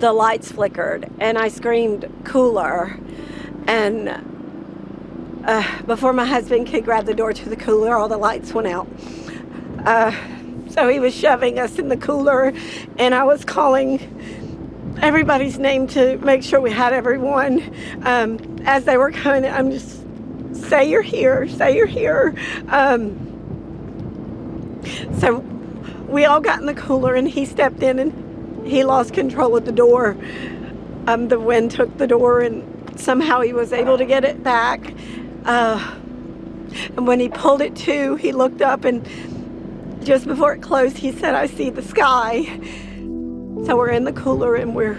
the lights flickered, and I screamed, "Cooler!" And before my husband could grab the door to the cooler, all the lights went out. So he was shoving us in the cooler, and I was calling everybody's name to make sure we had everyone. As they were coming, I'm just, say you're here, say you're here. So we all got in the cooler, and he stepped in, and he lost control of the door. The wind took the door, and somehow he was able to get it back. And when he pulled it to, he looked up, and just before it closed, he said, "I see the sky." So we're in the cooler, and we're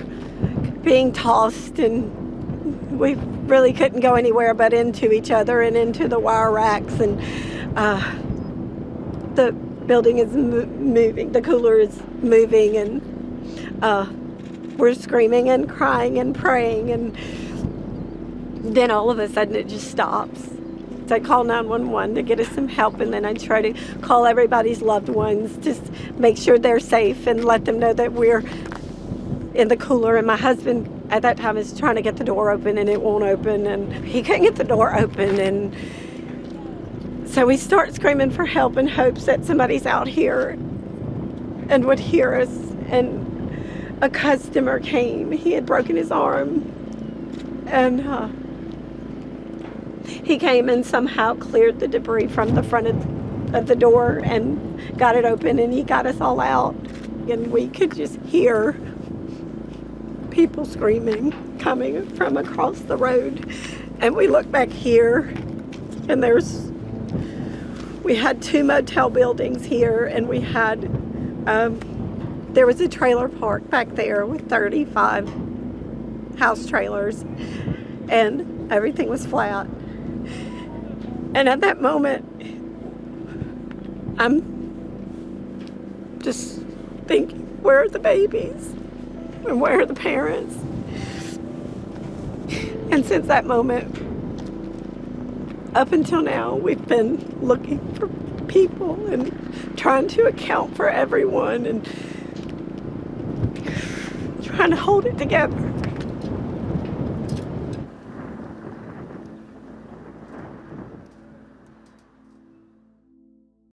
being tossed, and we really couldn't go anywhere but into each other and into the wire racks. And the building is moving, the cooler is moving, and we're screaming and crying and praying. And then all of a sudden it just stops. So I call 911 to get us some help, and then I try to call everybody's loved ones, just make sure they're safe and let them know that we're in the cooler. And my husband at that time is trying to get the door open, and it won't open, and he couldn't get the door open. And so we start screaming for help in hopes that somebody's out here and would hear us. And a customer came. He had broken his arm, and he came and somehow cleared the debris from the front of the door and got it open, and he got us all out. And we could just hear people screaming coming from across the road. And we look back here, and we had 2 motel buildings here, and we had, there was a trailer park back there with 35 house trailers, and everything was flat. And at that moment, I'm just thinking, where are the babies? And where are the parents? And since that moment, up until now, we've been looking for people and trying to account for everyone and trying to hold it together.